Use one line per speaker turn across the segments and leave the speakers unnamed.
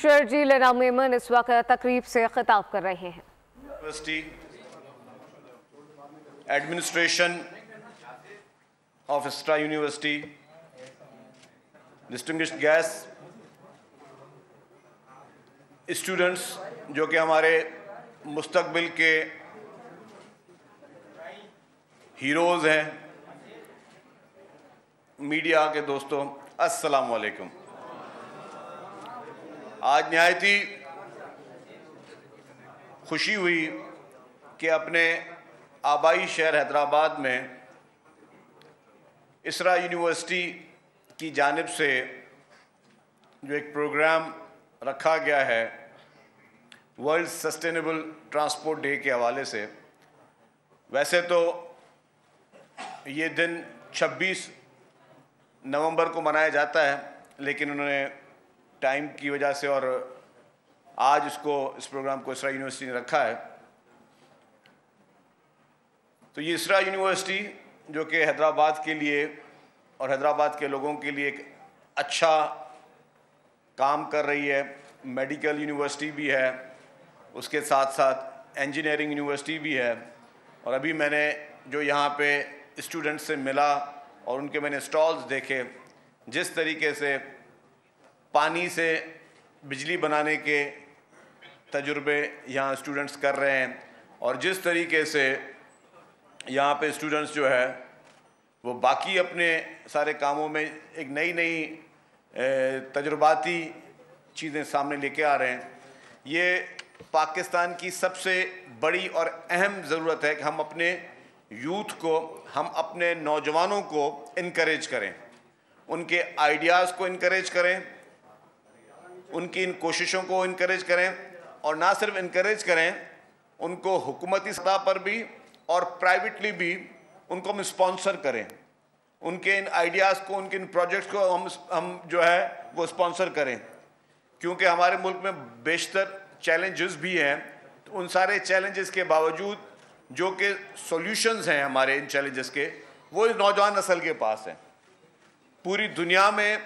शर्जील मेमन इस वक्त तकरीब से खिताब कर रहे हैं।
University administration of ISRA university, distinguished guest, students जो कि हमारे मुस्तकबिल के हीरोज़ हैं, मीडिया के दोस्तों, अस्सलाम वालेकुम। आज नहायत ही खुशी हुई कि अपने आबाई शहर हैदराबाद में ISRA यूनिवर्सिटी की जानिब से जो एक प्रोग्राम रखा गया है वर्ल्ड सस्टेनेबल ट्रांसपोर्ट डे के हवाले से। वैसे तो ये दिन 26 नवंबर को मनाया जाता है, लेकिन उन्होंने टाइम की वजह से और आज इस प्रोग्राम को ISRA यूनिवर्सिटी ने रखा है। तो ये ISRA यूनिवर्सिटी जो कि हैदराबाद के लिए और हैदराबाद के लोगों के लिए एक अच्छा काम कर रही है। मेडिकल यूनिवर्सिटी भी है, उसके साथ साथ इंजीनियरिंग यूनिवर्सिटी भी है। और अभी मैंने जो यहाँ पे स्टूडेंट्स से मिला और उनके मैंने स्टॉल्स देखे, जिस तरीके से पानी से बिजली बनाने के तजुर्बे यहाँ स्टूडेंट्स कर रहे हैं और जिस तरीके से यहाँ पे स्टूडेंट्स जो है वो बाकी अपने सारे कामों में एक नई नई तजुर्बाती चीज़ें सामने लेके आ रहे हैं। ये पाकिस्तान की सबसे बड़ी और अहम ज़रूरत है कि हम अपने यूथ को, हम अपने नौजवानों को इनकरेज करें, उनके आइडियाज़ को इनकरेज करें, उनकी इन कोशिशों को इनकरेज करें और ना सिर्फ इनकरेज करें, उनको हुकूमती सतह पर भी और प्राइवेटली भी उनको हम स्पॉन्सर करें। उनके इन आइडियाज़ को, उनके इन प्रोजेक्ट्स को हम जो है वो स्पॉन्सर करें, क्योंकि हमारे मुल्क में बेशतर चैलेंजेस भी हैं। तो उन सारे चैलेंजेस के बावजूद जो कि सॉल्यूशंस हैं हमारे इन चैलेंजेस के, वो इस नौजवान नस्ल के पास हैं। पूरी दुनिया में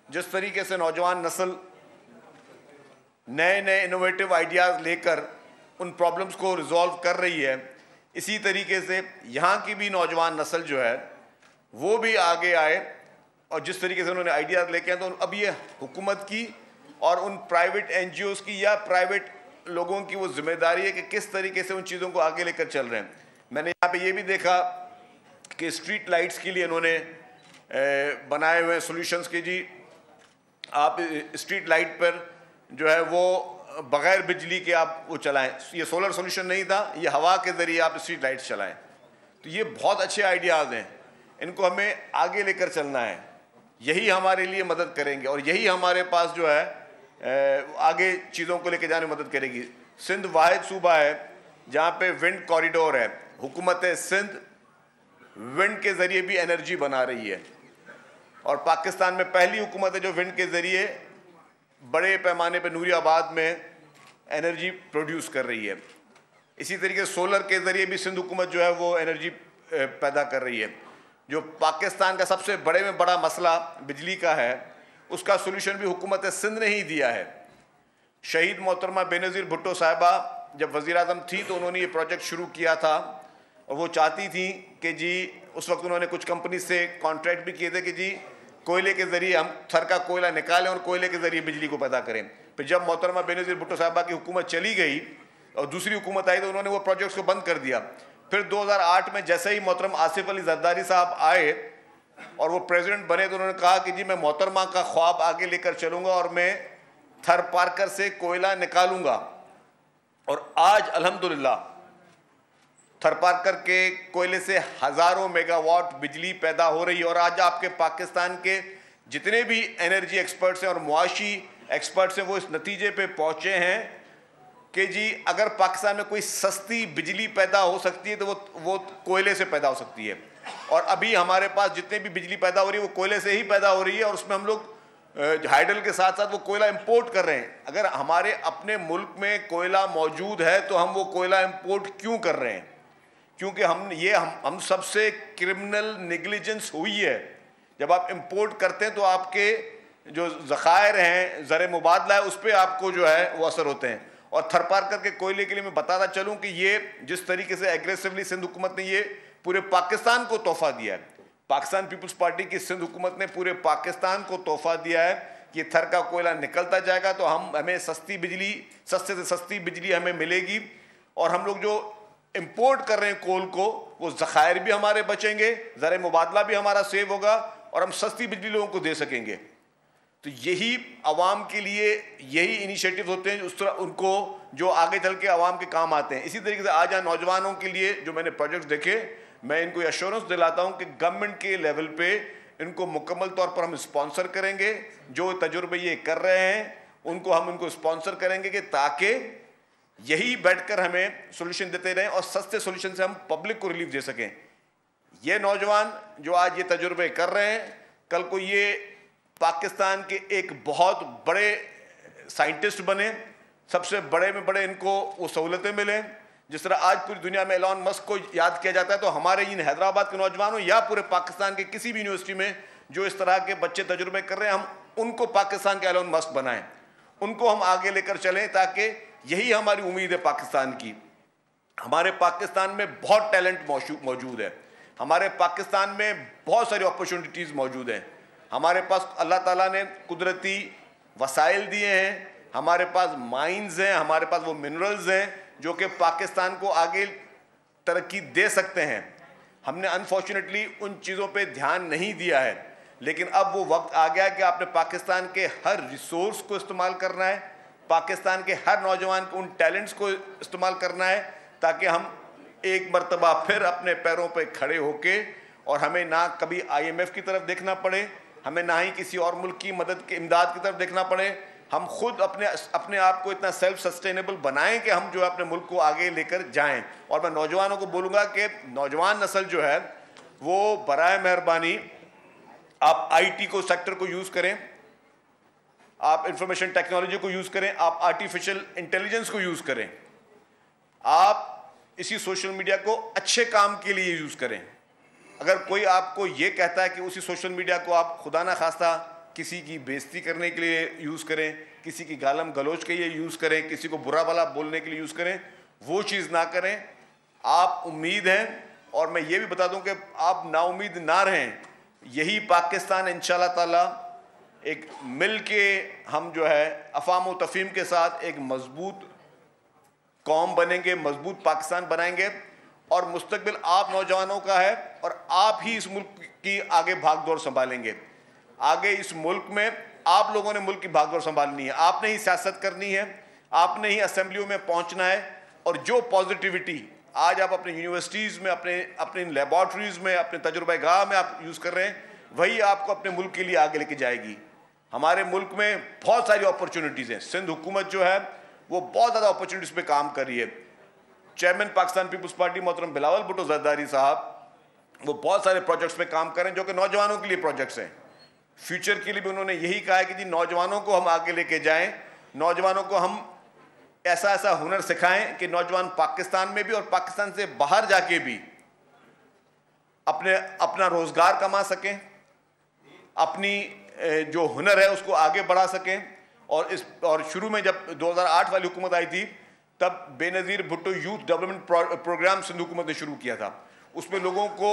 जिस तरीके से नौजवान नस्ल नए नए इनोवेटिव आइडियाज़ लेकर उन प्रॉब्लम्स को रिजॉल्व कर रही है, इसी तरीके से यहाँ की भी नौजवान नस्ल जो है वो भी आगे आए और जिस तरीके से उन्होंने आइडियाज़ लेके आए, तो अब ये हुकूमत की और उन प्राइवेट NGOs की या प्राइवेट लोगों की वो जिम्मेदारी है कि किस तरीके से उन चीज़ों को आगे लेकर चल रहे हैं। मैंने यहाँ पे ये भी देखा कि स्ट्रीट लाइट्स के लिए इन्होंने बनाए हुए सोल्यूशंस के जी, आप स्ट्रीट लाइट पर जो है वो बग़ैर बिजली के आप वो चलाएं। ये सोलर सोल्यूशन नहीं था, ये हवा के ज़रिए आप स्ट्रीट लाइट्स चलाएं। तो ये बहुत अच्छे आइडियाज़ हैं, इनको हमें आगे लेकर चलना है। यही हमारे लिए मदद करेंगे और यही हमारे पास जो है आगे चीज़ों को लेकर जाने में मदद करेगी। सिंध वाहिद सूबा है जहाँ पे विंड कॉरिडोर है। हुकूमत सिंध विंड के ज़रिए भी एनर्जी बना रही है और पाकिस्तान में पहली हुकूमत है जो विंड के ज़रिए बड़े पैमाने पर नूरियाबाद में एनर्जी प्रोड्यूस कर रही है। इसी तरीके से सोलर के ज़रिए भी सिंध हुकूमत जो है वो एनर्जी पैदा कर रही है। जो पाकिस्तान का सबसे बड़े में बड़ा मसला बिजली का है, उसका सोल्यूशन भी हुकूमत सिंध ने ही दिया है। शहीद मोहतरमा बेनज़ीर भुट्टो साहिबा जब वज़ीर आज़म थी तो उन्होंने ये प्रोजेक्ट शुरू किया था और वो चाहती थी कि जी, उस वक्त उन्होंने कुछ कंपनी से कॉन्ट्रैक्ट भी किए थे कि जी कोयले के ज़रिए हम थर का कोयला निकालें और कोयले के ज़रिए बिजली को पैदा करें। फिर जब मोहतरमा बेनज़ीर भुट्टो साहिबा की हुकूमत चली गई और दूसरी हुकूमत आई तो उन्होंने वो प्रोजेक्ट्स को बंद कर दिया। फिर 2008 में जैसे ही मोहतरम आसिफ अली जरदारी साहब आए और वो प्रेसिडेंट बने तो उन्होंने कहा कि जी मैं मोहतरमा का ख्वाब आगे लेकर चलूँगा और मैं थर पार्कर से कोयला निकालूँगा। और आज अल्हम्दुलिल्लाह थर पार्कर के कोयले से हज़ारों मेगावाट बिजली पैदा हो रही है। और आज आपके पाकिस्तान के जितने भी एनर्जी एक्सपर्ट्स हैं और मुआशी एक्सपर्ट्स हैं वो इस नतीजे पे पहुँचे हैं कि जी अगर पाकिस्तान में कोई सस्ती बिजली पैदा हो सकती है तो वो कोयले से पैदा हो सकती है। और अभी हमारे पास जितने भी बिजली पैदा हो रही है वो कोयले से ही पैदा हो रही है और उसमें हम लोग हाइडल के साथ साथ वो कोयला इंपोर्ट कर रहे हैं। अगर हमारे अपने मुल्क में कोयला मौजूद है तो हम वो कोयला इंपोर्ट क्यों कर रहे हैं? क्योंकि हम सबसे क्रिमिनल नेग्लिजेंस हुई है। जब आप इंपोर्ट करते हैं तो आपके जो ज़खायर हैं, ज़र मुबादला है, उस पर आपको जो है वो असर होते हैं। और थरपारकर के कोयले के लिए मैं बताता चलूँ कि ये जिस तरीके से एग्रेसिवली सिंध हुकूमत ने ये पूरे पाकिस्तान को तोहफा दिया है, पाकिस्तान पीपल्स पार्टी की सिंध हुकूमत ने पूरे पाकिस्तान को तोहफा दिया है कि थर का कोयला निकलता जाएगा तो हमें सस्ते से सस्ती बिजली हमें मिलेगी, और हम लोग जो इंपोर्ट कर रहे हैं कोल को, वो ज़खायर भी हमारे बचेंगे, ज़र मुबादला भी हमारा सेव होगा, और हम सस्ती बिजली लोगों को दे सकेंगे। तो यही आवाम के लिए यही इनिशिएटिव होते हैं उस तरह उनको जो आगे चल के आवाम के काम आते हैं। इसी तरीके से आज यहाँ नौजवानों के लिए जो मैंने प्रोजेक्ट्स देखे, मैं इनको एश्योरेंस दिलाता हूँ कि गवर्नमेंट के लेवल पे इनको मुकम्मल तौर पर हम स्पॉन्सर करेंगे। जो तजुर्बे ये कर रहे हैं उनको स्पॉन्सर करेंगे कि ताकि यही बैठकर हमें सोल्यूशन देते रहें और सस्ते सोल्यूशन से हम पब्लिक को रिलीफ दे सकें। ये नौजवान जो आज ये तजुर्बे कर रहे हैं, कल को ये पाकिस्तान के एक बहुत बड़े साइंटिस्ट बने, सबसे बड़े में बड़े इनको वो सहूलतें मिलें। जिस तरह आज पूरी दुनिया में एलॉन मस्क को याद किया जाता है, तो हमारे इन हैदराबाद के नौजवानों या पूरे पाकिस्तान के किसी भी यूनिवर्सिटी में जो इस तरह के बच्चे तजुर्बे कर रहे हैं, हम उनको पाकिस्तान के एलॉन मस्क बनाएं, उनको हम आगे लेकर चलें, ताकि यही हमारी उम्मीद है पाकिस्तान की। हमारे पाकिस्तान में बहुत टैलेंट मौजूद है, हमारे पाकिस्तान में बहुत सारी अपॉर्चुनिटीज़ मौजूद हैं, हमारे पास अल्लाह ताला ने कुदरती वसाइल दिए हैं, हमारे पास माइंस हैं, हमारे पास वो मिनरल्स हैं जो कि पाकिस्तान को आगे तरक्की दे सकते हैं। हमने अनफॉर्चुनेटली उन चीज़ों पे ध्यान नहीं दिया है, लेकिन अब वो वक्त आ गया कि आपने पाकिस्तान के हर रिसोर्स को इस्तेमाल करना है, पाकिस्तान के हर नौजवान को उन टैलेंट्स को इस्तेमाल करना है, ताकि हम एक मरतबा फिर अपने पैरों पे खड़े होके, और हमें ना कभी IMF की तरफ देखना पड़े, हमें ना ही किसी और मुल्क की मदद की इमदाद की तरफ देखना पड़े, हम खुद अपने आप को इतना सेल्फ सस्टेनेबल बनाएं कि हम जो है अपने मुल्क को आगे लेकर जाएं। और मैं नौजवानों को बोलूँगा कि नौजवान नस्ल जो है वो बराए मेहरबानी आप IT को सेक्टर को यूज़ करें, आप इंफॉर्मेशन टेक्नोलॉजी को यूज़ करें, आप आर्टिफिशियल इंटेलिजेंस को यूज़ करें, आप इसी सोशल मीडिया को अच्छे काम के लिए यूज़ करें। अगर कोई आपको ये कहता है कि उसी सोशल मीडिया को आप खुदा ना खास्ता किसी की बेइज्जती करने के लिए यूज़ करें, किसी की गालम गलोच के लिए यूज़ करें, किसी को बुरा भला बोलने के लिए यूज़ करें, वो चीज़ ना करें। आप उम्मीद हैं, और मैं ये भी बता दूं कि आप नाउम्मीद ना रहें। यही पाकिस्तान इंशाल्लाह ताला एक मिल के हम जो है अफ़ाम व तफ़हीम के साथ एक मजबूत कौम बनेंगे, मजबूत पाकिस्तान बनाएंगे, और मुस्तकबिल आप नौजवानों का है, और आप ही इस मुल्क की आगे भागदौड़ संभालेंगे। आगे इस मुल्क में आप लोगों ने मुल्क की भागदौड़ संभालनी है, आपने ही सियासत करनी है, आपने ही असेंबलियों में पहुंचना है, और जो पॉजिटिविटी आज आप अपने यूनिवर्सिटीज़ में, अपने लेबॉर्ट्रीज़ में, अपने तजुर्बेगाह में आप यूज़ कर रहे हैं, वही आपको अपने मुल्क के लिए आगे लेके जाएगी। हमारे मुल्क में बहुत सारी अपॉर्चुनिटीज़ हैं। सिंध हुकूमत जो है वो बहुत ज़्यादा अपॉर्चुनिटीज़ पे काम कर रही है। चेयरमैन पाकिस्तान पीपल्स पार्टी मोहतरम बिलावल भुट्टो ज़रदारी साहब, वो बहुत सारे प्रोजेक्ट्स पे काम कर रहे हैं जो कि नौजवानों के लिए प्रोजेक्ट्स हैं। फ्यूचर के लिए भी उन्होंने यही कहा है कि जी नौजवानों को हम आगे लेके जाएं, नौजवानों को हम ऐसा हुनर सिखाएं कि नौजवान पाकिस्तान में भी और पाकिस्तान से बाहर जाके भी अपना रोजगार कमा सकें, अपनी जो हुनर है उसको आगे बढ़ा सकें। और शुरू में जब 2008 वाली हुकूमत आई थी, तब Benazir Bhutto youth development programme Sindh हुकूमत ने शुरू किया था। उसमें लोगों को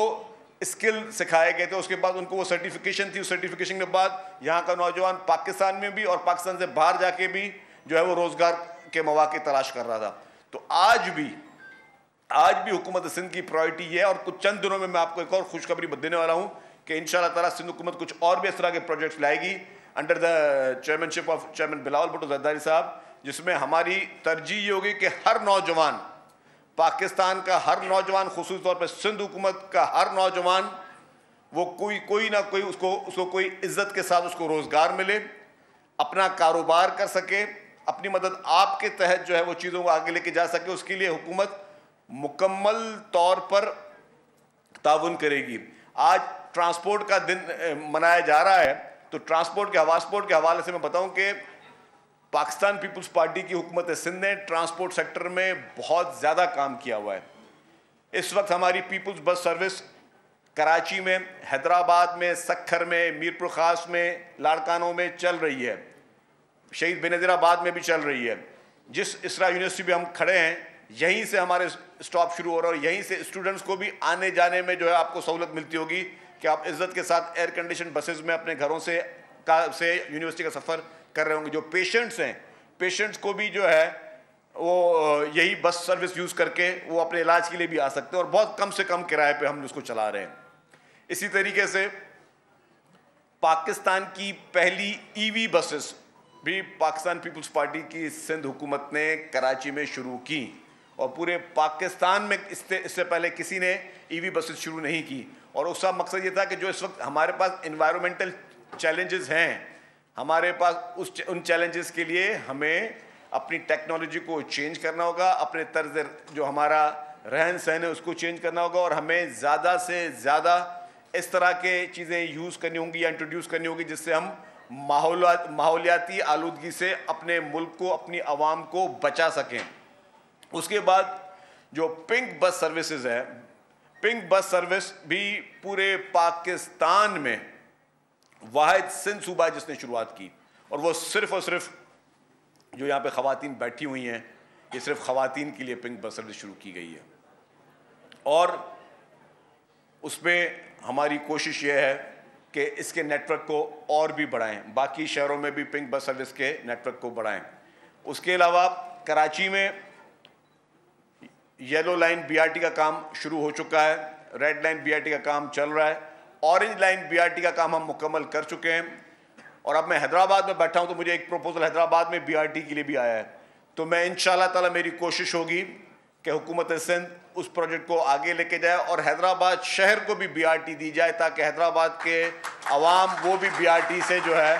स्किल सिखाए गए थे, उसके बाद उनको वो सर्टिफिकेशन थी, उस सर्टिफिकेशन के बाद यहाँ का नौजवान पाकिस्तान में भी और पाकिस्तान से बाहर जाके भी जो है वो रोज़गार के मौके तलाश कर रहा था। तो आज भी हुकूमत सिंध की प्रायोरिटी ये है, और कुछ चंद दिनों में मैं आपको एक और खुशखबरी देने वाला हूँ कि इंशाल्लाह ताला सिंध हुकूमत कुछ और भी इस तरह के प्रोजेक्ट्स लाएगी under the chairmanship of chairman Bilawal Bhutto Zardari साहब, जिसमें हमारी तरजीह ये होगी कि हर नौजवान, पाकिस्तान का हर नौजवान, खुसूस तौर पर सिंध हुकूमत का हर नौजवान, वो कोई ना कोई उसको कोई इज्जत के साथ उसको रोज़गार मिले, अपना कारोबार कर सके, अपनी मदद आपके तहत जो है वो चीज़ों को आगे लेके जा सके। उसके लिए हुकूमत मुकम्मल तौर पर ताउन करेगी। आज ट्रांसपोर्ट का दिन मनाया जा रहा है, तो ट्रांसपोर्ट के हवाले से मैं बताऊं कि पाकिस्तान पीपल्स पार्टी की हुकूमत सिंध ने ट्रांसपोर्ट सेक्टर में बहुत ज़्यादा काम किया हुआ है। इस वक्त हमारी पीपल्स बस सर्विस कराची में, हैदराबाद में, सक्खर में, मीरपुर खास में, लाड़कानों में चल रही है, शहीद बेनज़ीराबाद में भी चल रही है। जिस इसरा यूनिवर्सिटी में हम खड़े हैं, यहीं से हमारे स्टॉप शुरू हो रहा है और यहीं से स्टूडेंट्स को भी आने जाने में जो है आपको सहूलत मिलती होगी कि आप इज़्ज़त के साथ एयर कंडीशन बसेस में अपने घरों से यूनिवर्सिटी का सफ़र कर रहे होंगे। जो पेशेंट्स हैं, पेशेंट्स को भी जो है वो यही बस सर्विस यूज़ करके वो अपने इलाज के लिए भी आ सकते हैं और बहुत कम से कम किराए पे हम उसको चला रहे हैं। इसी तरीके से पाकिस्तान की पहली ईवी बसेस भी पाकिस्तान पीपल्स पार्टी की सिंध हुकूमत ने कराची में शुरू की और पूरे पाकिस्तान में इससे पहले किसी ने ईवी बसेस शुरू नहीं की। और उसका मकसद ये था कि जो इस वक्त हमारे पास इन्वायरमेंटल चैलेंजेस हैं, हमारे पास उन चैलेंजेस के लिए हमें अपनी टेक्नोलॉजी को चेंज करना होगा, अपने तर्ज जो हमारा रहन सहन है उसको चेंज करना होगा और हमें ज़्यादा से ज़्यादा इस तरह के चीज़ें यूज़ करनी होंगी या इंट्रोड्यूस करनी होगी जिससे हम माहौलियाती आलूदगी से अपने मुल्क को, अपनी आवाम को बचा सकें। उसके बाद जो पिंक बस सर्विसेज है, पिंक बस सर्विस भी पूरे पाकिस्तान में वाहिद सिंध सूबा जिसने शुरुआत की और वो सिर्फ और सिर्फ जो यहाँ पे ख़वातीन बैठी हुई हैं, ये सिर्फ ख़वातीन के लिए पिंक बस सर्विस शुरू की गई है और उसमें हमारी कोशिश ये है कि इसके नेटवर्क को और भी बढ़ाएं, बाकी शहरों में भी पिंक बस सर्विस के नेटवर्क को बढ़ाएं। उसके अलावा कराची में येलो लाइन बीआरटी का काम शुरू हो चुका है, रेड लाइन बीआरटी का काम चल रहा है, ऑरेंज लाइन बीआरटी का काम हम मुकम्मल कर चुके हैं और अब मैं हैदराबाद में बैठा हूं तो मुझे एक प्रपोजल हैदराबाद में बीआरटी के लिए भी आया है। तो मैं इंशाअल्लाह ताला मेरी कोशिश होगी कि हुकूमत सिंध उस प्रोजेक्ट को आगे लेके जाए और हैदराबाद शहर को भी बीआरटी दी जाए ताकि हैदराबाद के अवाम वो भी बीआरटी से जो है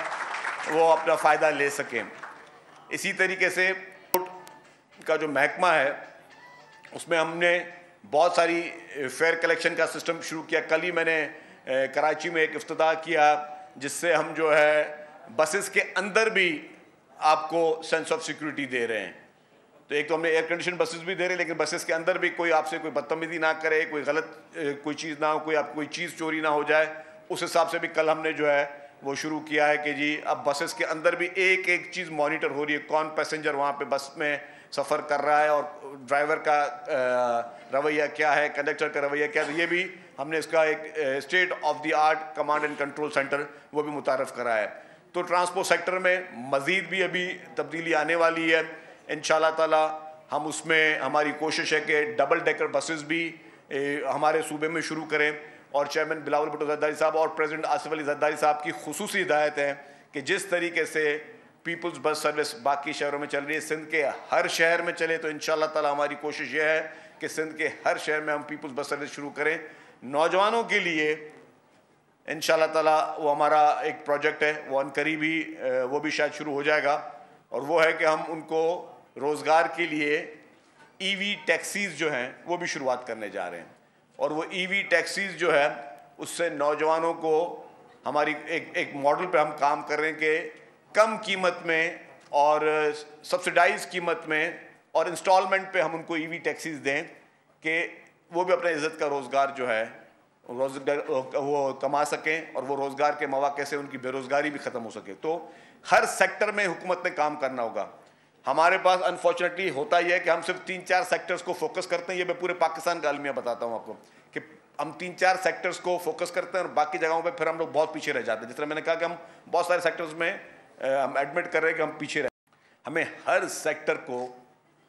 वो अपना फ़ायदा ले सकें। इसी तरीके से का जो महकमा है उसमें हमने बहुत सारी फेयर कलेक्शन का सिस्टम शुरू किया। कल ही मैंने कराची में एक इफ्तिताह किया जिससे हम जो है बसेस के अंदर भी आपको सेंस ऑफ सिक्योरिटी दे रहे हैं। तो एक तो हमने एयर कंडीशन बसेस भी दे रहे हैं, लेकिन बसेस के अंदर भी कोई आपसे कोई बदतमीजी ना करे, कोई गलत कोई चीज़ ना हो, कोई चीज़ चोरी ना हो जाए, उस हिसाब से भी कल हमने जो है वो शुरू किया है कि जी अब बसेस के अंदर भी एक एक चीज़ मॉनिटर हो रही है, कौन पैसेंजर वहाँ पे बस में सफ़र कर रहा है और ड्राइवर का रवैया क्या है, कंडक्टर का रवैया क्या है। तो ये भी हमने इसका एक state of the art command and control centre वो भी मुतारफ़ करा है। तो ट्रांसपोर्ट सेक्टर में मज़ीद भी अभी तब्दीली आने वाली है इंशाअल्लाह ताला। हम उसमें हमारी कोशिश है कि डबल डेकर बसेस भी हमारे सूबे में शुरू करें और चेयरमैन बिलावल भुट्टो ज़रदारी साहब और प्रेसिडेंट आसिफ अली ज़रदारी साहब की खुसूसी हिदायत है कि जिस तरीके से पीपल्स बस सर्विस बाकी शहरों में चल रही है, सिंध के हर शहर में चले। तो इंशाअल्लाह ताला हमारी कोशिश यह है कि सिंध के हर शहर में हम पीपल्स बस सर्विस शुरू करें। नौजवानों के लिए इंशाअल्लाह ताला वो हमारा एक प्रोजेक्ट है, वो अनकरीब ही वो भी शायद शुरू हो जाएगा और वो है कि हम उनको रोज़गार के लिए ईवी टैक्सीज़ जो हैं वो भी शुरुआत करने जा रहे हैं और वो ईवी टैक्सीज़ जो है उससे नौजवानों को हमारी एक मॉडल पे हम काम कर रहे हैं कि कम कीमत में और सब्सिडाइज कीमत में और इंस्टॉलमेंट पे हम उनको ईवी टैक्सीज़ दें कि वो भी अपने इज़्ज़त का रोज़गार जो है रोज़गार वो कमा सकें और वो रोज़गार के मौके से उनकी बेरोज़गारी भी ख़त्म हो सके। तो हर सेक्टर में हुकूमत ने काम करना होगा। हमारे पास अनफॉर्चुनेटली होता ही है कि हम सिर्फ 3-4 सेक्टर्स को फोकस करते हैं। ये मैं पूरे पाकिस्तान का अलमिया बताता हूँ आपको कि हम 3-4 सेक्टर्स को फोकस करते हैं और बाकी जगहों पे फिर हम लोग बहुत पीछे रह जाते हैं। जिस तरह मैंने कहा कि हम बहुत सारे सेक्टर्स में हम एडमिट कर रहे हैं कि हम पीछे रह, हमें हर सेक्टर को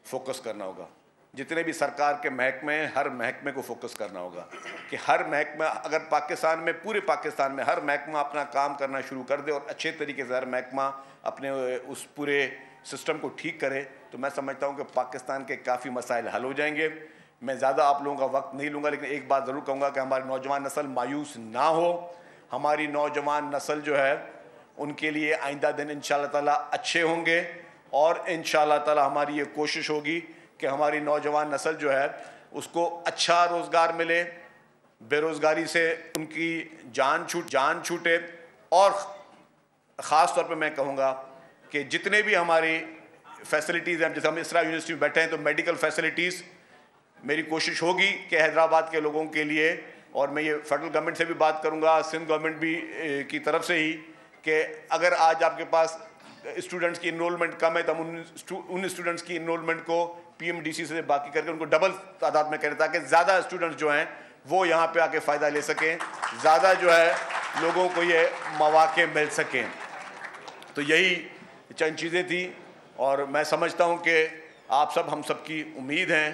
फोकस करना होगा। जितने भी सरकार के महकमे हैं हर महकमे को फोकस करना होगा कि हर महकमा अगर पाकिस्तान में पूरे पाकिस्तान में हर महकमा अपना काम करना शुरू कर दे और अच्छे तरीके से हर महकमा अपने उस पूरे सिस्टम को ठीक करे तो मैं समझता हूँ कि पाकिस्तान के काफ़ी मसाइल हल हो जाएंगे। मैं ज़्यादा आप लोगों का वक्त नहीं लूँगा, लेकिन एक बात ज़रूर कहूँगा कि हमारी नौजवान नस्ल मायूस ना हो। हमारी नौजवान नस्ल जो है उनके लिए आइंदा दिन इंशाअल्लाह ताला अच्छे होंगे और इंशाअल्लाह ताला हमारी ये कोशिश होगी कि हमारी नौजवान नस्ल जो है उसको अच्छा रोज़गार मिले, बेरोज़गारी से उनकी जान छूटे और ख़ास तौर पे मैं कहूँगा कि जितने भी हमारी फैसिलिटीज़ हैं, जैसे हम इसरा यूनिवर्सिटी में बैठे हैं तो मेडिकल फैसिलिटीज़ मेरी कोशिश होगी कि हैदराबाद के लोगों के लिए और मैं ये फेडरल गवर्नमेंट से भी बात करूँगा, सिंध गवर्नमेंट भी की तरफ से ही, कि अगर आज आपके पास स्टूडेंट्स की इनरोलमेंट कम है तो हम उन स्टूडेंट्स की इनरोलमेंट को PMDC से बाकी करके उनको डबल तादाद में करें, ताकि ज़्यादा स्टूडेंट्स जो हैं वो यहाँ पे आके फ़ायदा ले सकें, ज़्यादा जो है लोगों को ये मौके मिल सकें। तो यही चंद चीज़ें थी और मैं समझता हूँ कि आप सब हम सब की उम्मीद हैं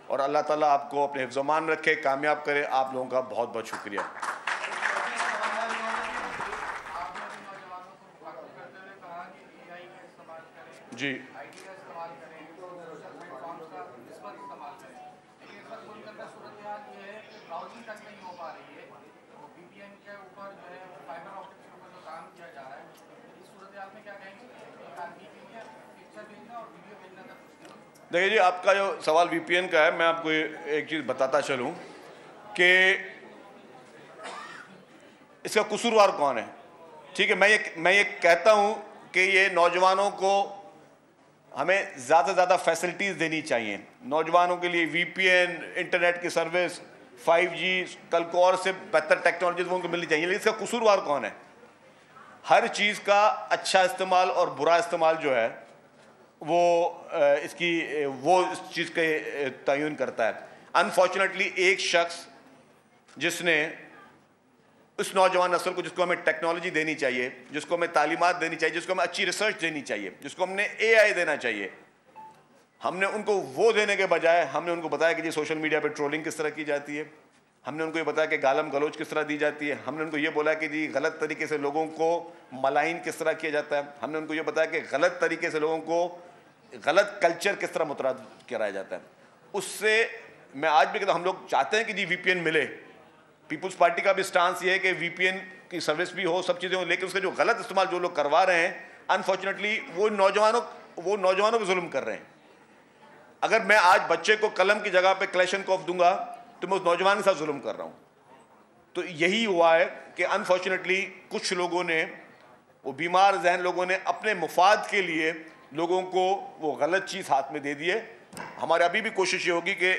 और अल्लाह ताला आपको अपने हिफ्ज़-ओ-मान रखे, कामयाब करे। आप लोगों का बहुत बहुत शुक्रिया। जी देखिए जी, आपका जो सवाल VPN का है, मैं आपको एक चीज़ बताता चलूं कि इसका कसूरवार कौन है। ठीक है, मैं ये कहता हूं कि ये नौजवानों को हमें ज़्यादा से ज़्यादा फैसिलिटीज़ देनी चाहिए। नौजवानों के लिए VPN, इंटरनेट की सर्विस, 5G, कल को और से बेहतर टेक्नोलॉजीज उनको मिलनी चाहिए। लेकिन इसका कसूरवार कौन है? हर चीज़ का अच्छा इस्तेमाल और बुरा इस्तेमाल जो है वो इस चीज़ के तयन करता है। अनफॉर्चुनेटली एक शख्स जिसने उस नौजवान नस्ल को, जिसको हमें टेक्नोलॉजी देनी चाहिए, जिसको हमें तालीमात देनी चाहिए, जिसको हमें अच्छी रिसर्च देनी चाहिए, जिसको हमने AI देना चाहिए, हमने उनको वो देने के बजाय हमने उनको बताया कि जी सोशल मीडिया पे ट्रोलिंग किस तरह की जाती है, हमने उनको ये बताया कि गालम गलोच किस तरह दी जाती है, हमने उनको ये बोला कि जी गलत तरीके से लोगों को मलाइन किस तरह किया जाता है, हमने उनको ये बताया कि गलत तरीके से लोगों को गलत कल्चर किस तरह मुतराद कराया जाता है। उससे मैं आज भी कहता हूं, हम लोग चाहते हैं कि जी VPN मिले। पीपुल्स पार्टी का भी स्टांस ये है कि VPN की सर्विस भी हो, सब चीज़ें हो, लेकिन उसका जो गलत इस्तेमाल जो लोग करवा रहे हैं, अनफॉर्चुनेटली वो नौजवानों पर जुल्म कर रहे हैं। अगर मैं आज बच्चे को कलम की जगह पे क्लैशनकोफ दूंगा तो मैं उस नौजवान के साथ जुल्म कर रहा हूं। तो यही हुआ है कि अनफॉर्चुनेटली कुछ लोगों ने, वो बीमार जहन लोगों ने अपने मुफाद के लिए लोगों को वो गलत चीज़ हाथ में दे दी है। हमारे अभी भी कोशिश ये होगी कि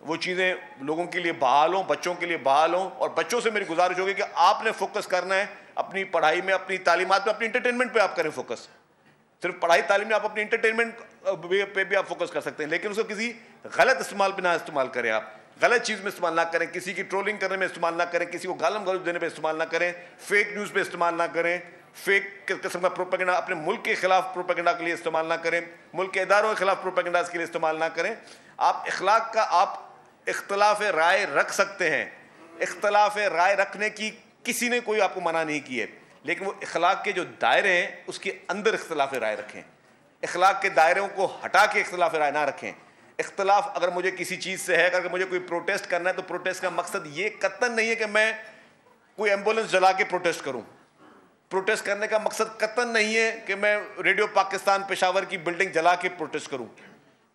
वो चीज़ें लोगों के लिए बहाल हों, बच्चों के लिए बहाल हों। और बच्चों से मेरी गुजारिश होगी कि आपने फोकस करना है अपनी पढ़ाई में, अपनी तालीमात में, अपनी इंटरटेनमेंट पे आप करें फोकस। सिर्फ पढ़ाई तालीम में आप अपनी इंटरटेनमेंट पे भी आप फोकस कर सकते हैं, लेकिन उसको किसी गलत इस्तेमाल पे ना इस्तेमाल करें। आप गलत चीज़ में इस्तेमाल ना करें, किसी की ट्रोलिंग करने में इस्तेमाल ना करें, किसी को गालम गलौज देने पे इस्तेमाल ना करें, फेक न्यूज़ पे इस्तेमाल ना करें, फेक किस्म का प्रोपेगेंडा अपने मुल्क के खिलाफ प्रोपेगेंडा के लिए इस्तेमाल ना करें, मुल्क के इदारों के खिलाफ प्रोपेगेंडा के लिए इस्तेमाल ना करें। आप इखलाक का आप इख्तलाफ राय रख सकते हैं, इख्तलाफ राय रखने की किसी ने कोई आपको मना नहीं की है, लेकिन वो इखलाक के जो दायरे हैं उसके अंदर इख्तलाफ राय रखें। इखलाक के दायरों को हटा के इख्तलाफ राय ना रखें। इख्तलाफ अगर मुझे किसी चीज़ से है, अगर मुझे कोई प्रोटेस्ट करना है तो प्रोटेस्ट का मकसद ये कतई नहीं है कि मैं कोई एम्बुलेंस जला के प्रोटेस्ट करूं। प्रोटेस्ट करने का मकसद कतई नहीं है कि मैं रेडियो पाकिस्तान पेशावर की बिल्डिंग जला के प्रोटेस्ट करूं।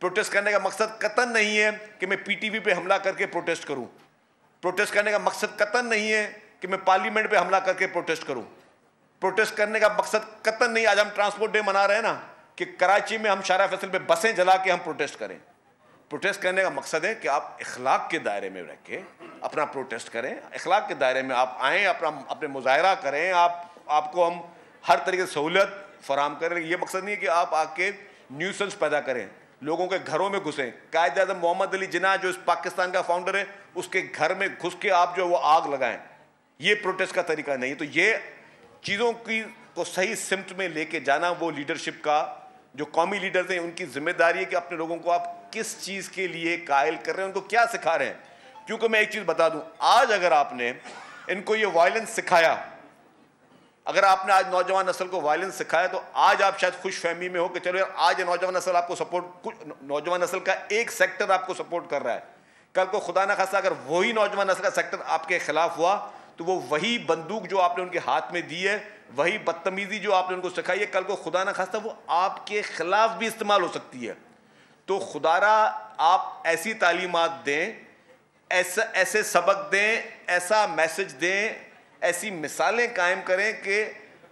प्रोटेस्ट करने का मकसद कतई नहीं है कि मैं PTV पे हमला करके प्रोटेस्ट करूं। प्रोटेस्ट करने का मकसद कतई नहीं है कि मैं पार्लियामेंट पे हमला करके प्रोटेस्ट करूं। प्रोटेस्ट करने का मकसद कतई नहीं, आज हम ट्रांसपोर्ट डे मना रहे हैं ना, कि कराची में हम शारा फैसल पे बसें जला के हम प्रोटेस्ट करें। प्रोटेस्ट करने का मकसद है कि आप इखलाक के दायरे में रह के अपना प्रोटेस्ट करें, इखलाक के दायरे में आप आएँ, अपने मुजाहरा करें, आपको हम हर तरीके से सहूलत फराम करें। ये मकसद नहीं है कि आप आके न्यूसेंस पैदा करें, लोगों के घरों में घुसें। कायद-ए-आज़म मोहम्मद अली जिन्ना जो इस पाकिस्तान का फाउंडर है, उसके घर में घुस के आप जो वो आग लगाएं, ये प्रोटेस्ट का तरीका नहीं है। तो ये चीज़ों की को सही सिमत में लेके जाना वो लीडरशिप का, जो कौमी लीडर्स हैं उनकी जिम्मेदारी है कि अपने लोगों को आप किस चीज़ के लिए कायल कर रहे हैं, उनको क्या सिखा रहे हैं। क्योंकि मैं एक चीज़ बता दूं, आज अगर आपने इनको ये वायलेंस सिखाया, अगर आपने आज नौजवान नस्ल को वायलेंस सिखाया, तो आज आप शायद खुश फहमी में हो कि चलो यार आज नौजवान नस्ल आपको सपोर्ट, नौजवान नस्ल का एक सेक्टर आपको सपोर्ट कर रहा है। कल को खुदा ना खास्ता अगर वही नौजवान नस्ल का सेक्टर आपके खिलाफ हुआ, तो वो वही बंदूक जो आपने उनके हाथ में दी है, वही बदतमीजी जो आपने उनको सिखाई है, कल को खुदा ना खास्ता वो आपके खिलाफ भी इस्तेमाल हो सकती है। तो खुदारा आप ऐसी तालीमात दें, ऐसे सबक दें, ऐसा मैसेज दें, ऐसी मिसालें कायम करें कि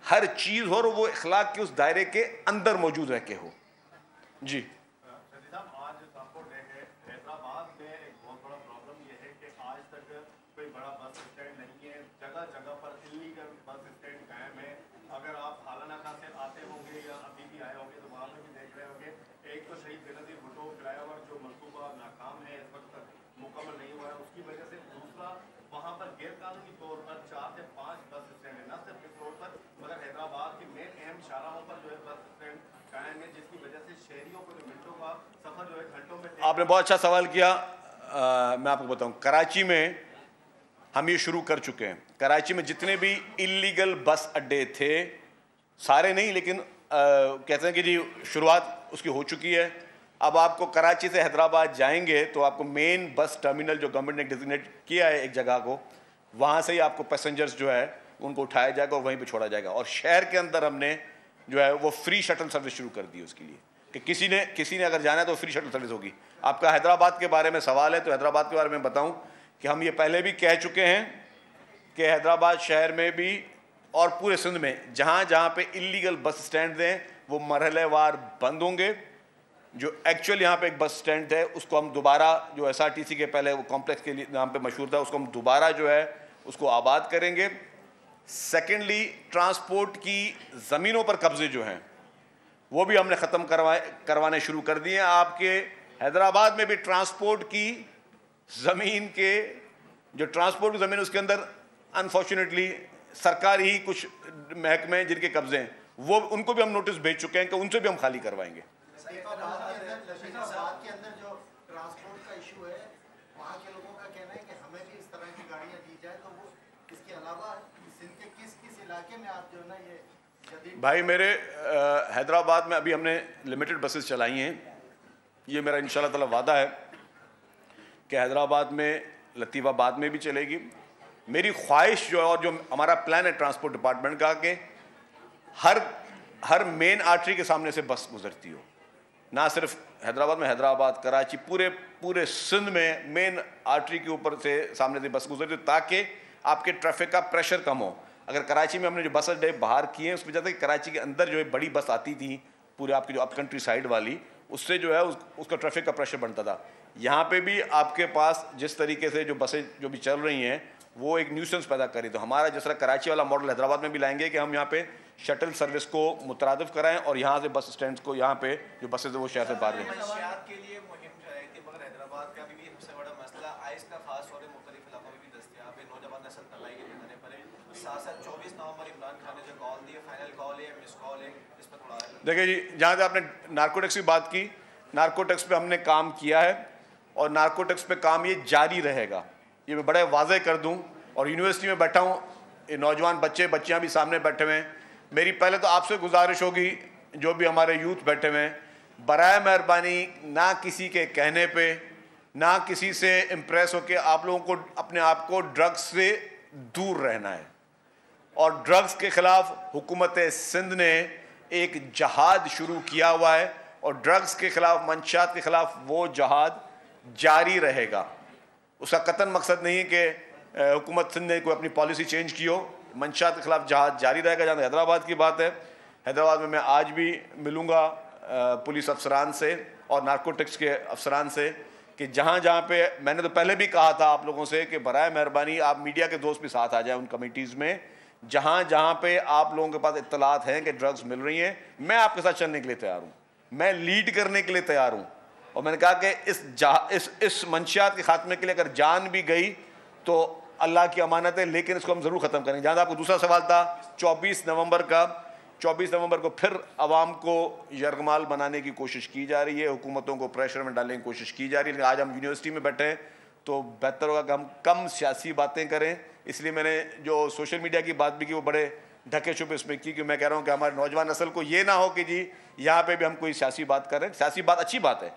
हर चीज़ हो और वो इखलाक के उस दायरे के अंदर मौजूद रह के हो। जी
कोई बड़ा बस स्टैंड नहीं है, जगह जगह पर इलीगल बस स्टैंड कायम है। अगर आप हालानाका से आते होंगे या अभी भी आए होंगे तो वहाँ पर भी देख रहे होंगे, एक तो शहीद बेनज़ीर भुट्टो फ्लाईओवर जो मनसूबा नाकाम है, इस वक्त मुकम्मल नहीं हुआ है, उसकी वजह से। दूसरा, वहाँ पर गैरकानूनी तौर पर 4 से 5 बस स्टैंड है, न सिर्फ इस रोड पर मगर हैदराबाद की मेन अहम शाहराहों पर जो है बस स्टैंड कायम है, जिसकी वजह से शहरियों को जो मिनटों का सफर जो है घंटों में।
आपने बहुत अच्छा सवाल किया। मैं आपको बताऊं, कराची में हम ये शुरू कर चुके हैं। कराची में जितने भी इलीगल बस अड्डे थे, सारे नहीं लेकिन कहते हैं कि जी शुरुआत उसकी हो चुकी है। अब आपको कराची से हैदराबाद जाएंगे तो आपको मेन बस टर्मिनल जो गवर्नमेंट ने डिजिग्नेट किया है एक जगह को, वहाँ से ही आपको पैसेंजर्स जो है उनको उठाया जाएगा और वहीं पे छोड़ा जाएगा। और शहर के अंदर हमने जो है वो फ्री शटल सर्विस शुरू कर दी उसके लिए कि किसी ने अगर जाना है तो फ्री शटल सर्विस होगी। आपका हैदराबाद के बारे में सवाल है तो हैदराबाद के बारे में बताऊं कि हम ये पहले भी कह चुके हैं कि हैदराबाद शहर में भी और पूरे सिंध में जहाँ जहाँ पे इलीगल बस स्टैंड हैं वो मरहलेवार बंद होंगे। जो एक्चुअल यहाँ पे एक बस स्टैंड है उसको हम दोबारा, जो SRTC के पहले वो कॉम्प्लेक्स के नाम पे मशहूर था, उसको हम दोबारा जो है उसको आबाद करेंगे। सेकेंडली, ट्रांसपोर्ट की ज़मीनों पर कब्जे जो हैं वो भी हमने ख़त्म करवाने शुरू कर दिए हैं। आपके हैदराबाद में भी ट्रांसपोर्ट की ज़मीन के जो ट्रांसपोर्ट की ज़मीन उसके अंदर अनफॉर्चुनेटली सरकार ही कुछ महकमे जिनके कब्जे हैं वो उनको भी हम नोटिस भेज चुके हैं कि उनसे भी हम खाली करवाएंगे।
लशीफाबाद के अंदर जो ट्रांसपोर्ट का इशू है, वहाँ के लोगों का कहना है कि हमें भी इस तरह की गाड़ियाँ दी जाए, तो वो इसके अलावा सिंध के किस किस इलाके में आप जो है ना ये जदीद।
भाई मेरे हैदराबाद में अभी हमने लिमिटेड बसेस चलाई हैं। ये मेरा इंशाल्लाह ताला वादा है कि हैदराबाद में, लतीफ़ाबाद में भी चलेगी। मेरी ख्वाहिश जो है और जो हमारा प्लान है ट्रांसपोर्ट डिपार्टमेंट का कि हर मेन आर्टरी के सामने से बस गुजरती हो, ना सिर्फ हैदराबाद में, हैदराबाद, कराची, पूरे सिंध में मेन आर्टरी के ऊपर से सामने से बस गुजरती हो ताकि आपके ट्रैफिक का प्रेशर कम हो। अगर कराची में हमने जो बस अड्डे बाहर किए हैं उसकी वजह से कराची के अंदर जो है बड़ी बस आती थी पूरे आपकी जो अप कंट्री साइड वाली, उससे जो है उसका ट्रैफिक का प्रेशर बनता था। यहाँ पे भी आपके पास जिस तरीके से जो बसें जो भी चल रही हैं वो एक न्यूसेंस पैदा करी, तो हमारा जिस तरह कराची वाला मॉडल हैदराबाद में भी लाएंगे कि हम यहाँ पे शटल सर्विस को मुतरादिफ कराएं और यहाँ से बस स्टैंड को यहाँ पे जो बसेज है वो शहर से बाहर लें।
मंशियात के लिए मुहिम चलाई थी मगर हैदराबाद का भी सबसे बड़ा मसला आइस का खास तौर पर मुख्तलिफ इलाकों में भी दस्तयाब है, नौजवान नस्ल तलाई के निशाने पर है। साथ 24 नवंबर इमरान खान ने जो कॉल दी है, फाइनल कॉल है, मिस कॉल है, इस पर थोड़ा
देखिए जी, जहाँ से आपने नार्कोटिक्स की बात की, नार्कोटिक्स पे हमने काम किया है और नार्कोटिक्स पे काम ये जारी रहेगा, ये मैं बड़े वाज़ेह कर दूँ। और यूनिवर्सिटी में बैठा हूँ, ये नौजवान बच्चियाँ भी सामने बैठे हुए हैं। मेरी पहले तो आपसे गुजारिश होगी, जो भी हमारे यूथ बैठे हुए हैं, बराए मेहरबानी ना किसी के कहने पे, ना किसी से इम्प्रेस होकर आप लोगों को अपने आप को ड्रग्स से दूर रहना है। और ड्रग्स के ख़िलाफ़ हुकूमत सिंध ने एक जहाद शुरू किया हुआ है और ड्रग्स के ख़िलाफ़, मंशियात के ख़िलाफ़ वो जहाद जारी रहेगा। उसका कतन मकसद नहीं है कि हुकूमत सिंध ने कोई अपनी पॉलिसी चेंज की हो, मंशियात के ख़िलाफ़ जहाद जारी रहेगा। जहाँ हैदराबाद की बात है, हैदराबाद में मैं आज भी मिलूँगा पुलिस अफसरान से और नार्कोटिक्स के अफसरान से कि जहाँ जहाँ पे, मैंने तो पहले भी कहा था आप लोगों से कि बराए मेहरबानी आप मीडिया के दोस्त भी साथ आ जाए उन कमेटीज़ में, जहाँ जहाँ पे आप लोगों के पास इत्तलात हैं कि ड्रग्स मिल रही हैं, मैं आपके साथ चलने के लिए तैयार हूँ, मैं लीड करने के लिए तैयार हूँ। और मैंने कहा कि इस मंशियात के ख़ात्मे के लिए अगर जान भी गई तो अल्लाह की अमानत है, लेकिन इसको हम ज़रूर ख़त्म करेंगे। जहाँ आपको दूसरा सवाल था 24 नवंबर को फिर आवाम को यरगमाल बनाने की कोशिश की जा रही है, हुकूमतों को प्रेशर में डालने की कोशिश की जा रही है। लेकिन आज हम यूनिवर्सिटी में बैठे हैं तो बेहतर होगा कि हम कम सियासी बातें करें। इसलिए मैंने जो सोशल मीडिया की बात भी की वो बड़े ढके छुपे इसमें की कि मैं कह रहा हूँ कि हमारे नौजवान नस्ल को ये ना हो कि जी यहाँ पे भी हम कोई सियासी बात करें। सियासी बात अच्छी बात है,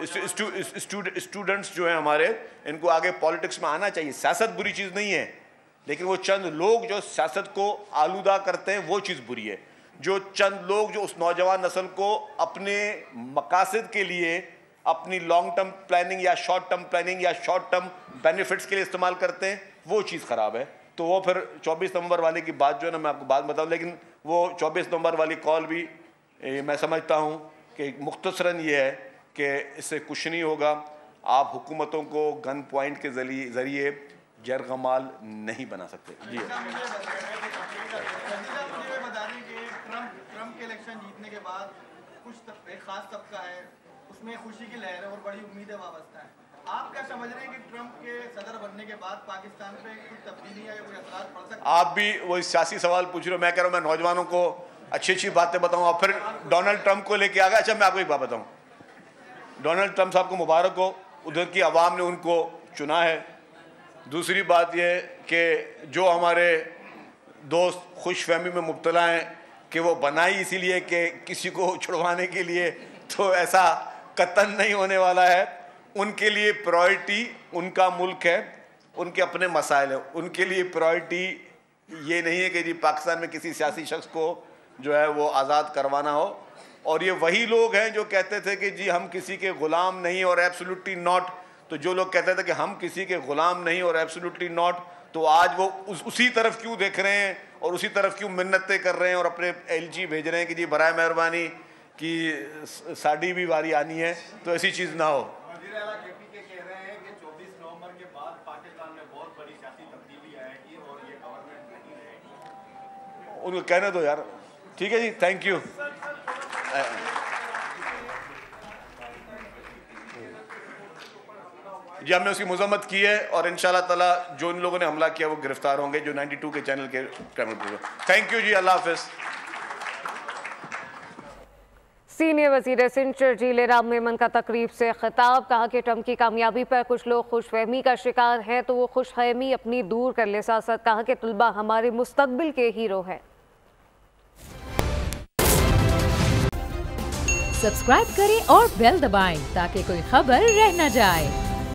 स्टूडेंट्स जो हैं हमारे, इनको आगे पॉलिटिक्स में आना चाहिए। सियासत बुरी चीज़ नहीं है, लेकिन वो चंद लोग जो सियासत को आलूदा करते हैं वो चीज़ बुरी है। जो चंद लोग जो उस नौजवान नस्ल को अपने मकासद के लिए, अपनी लॉन्ग टर्म प्लानिंग या शॉर्ट टर्म प्लानिंग या शॉर्ट टर्म बेनिफिट्स के लिए इस्तेमाल करते हैं, वो चीज़ ख़राब है। तो वो फिर 24 नवंबर वाले की बात जो है ना, मैं आपको बात बताऊँ, लेकिन वो 24 नवंबर वाली कॉल भी मैं समझता हूँ कि मुख्तसरन ये है कि इससे कुछ नहीं होगा। आप हुकूमतों को गन पॉइंट के ज़रिए जरगमाल नहीं बना सकते। जी
मुझे बता दें कि ट्रम्प के इलेक्शन जीतने के बाद कुछ एक खास तबका है उसमें खुशी की लहर है और बड़ी उम्मीदें वाबस्ता है। आप क्या समझ रहे हैं कि ट्रम्प के सदर बनने के बाद पाकिस्तान पे कुछ तब्दीली या कोई असरात पड़ सकते हैं?
आप भी वही सियासी सवाल पूछ रहे हो, मैं कह रहा हूँ मैं नौजवानों को अच्छी अच्छी बातें बताऊँ और फिर डोनाल्ड ट्रम्प को लेके आ गया। अच्छा मैं आपको एक बात बताऊँ, डोनाल्ड ट्रम्प साहब को मुबारक हो, उधर की आवाम ने उनको चुना है। दूसरी बात यह कि जो हमारे दोस्त खुशफहमी में मुब्तला हैं कि वो बनाई इसीलिए कि किसी को छुड़वाने के लिए, तो ऐसा कतन नहीं होने वाला है। उनके लिए प्रायोरिटी उनका मुल्क है, उनके अपने मसाइल हैं। उनके लिए प्रायोरिटी ये नहीं है कि जी पाकिस्तान में किसी सियासी शख्स को जो है वो आज़ाद करवाना हो। और ये वही लोग हैं जो कहते थे कि जी हम किसी के ग़ुलाम नहीं और एब्सोल्युटली नॉट। तो जो लोग कहते थे कि हम किसी के ग़ुलाम नहीं और एब्सोल्युटली नॉट, तो आज वो उसी तरफ क्यों देख रहे हैं और उसी तरफ क्यों मिन्नतें कर रहे हैं और अपने एलजी भेज रहे हैं कि जी बराए मेहरबानी कि साड़ी भी बारी आनी है, तो ऐसी चीज़ ना हो।
वज़ीर आला केपी के कह रहे हैं कि 24 नवंबर के बाद पाकिस्तान में बहुत बड़ी सियासी तब्दीली आएगी और ये गवर्नमेंट नहीं रहेगी।
उनको कहने दो यार, ठीक है जी, थैंक यू। जी हमने उसकी मजम्मत की है और इंशाल्लाह ताला जो इन लोगों ने हमला किया वो गिरफ्तार होंगे, जो 92 के चैनल के कैमरे पर। थैंक यू जी, अल्लाह हाफिज।
सीनियर वजीर सिंध शर्जील राम मेमन का तकरीब से खिताब, कहा कि ट्रम्प की कामयाबी पर कुछ लोग खुशफहमी का शिकार हैं तो वो खुशफहमी अपनी दूर कर ले। साथ साथ कहा कि तलबा हमारे मुस्तकबिल के हीरो हैं।
सब्सक्राइब करें और बेल दबाएं ताकि कोई खबर रह न जाए।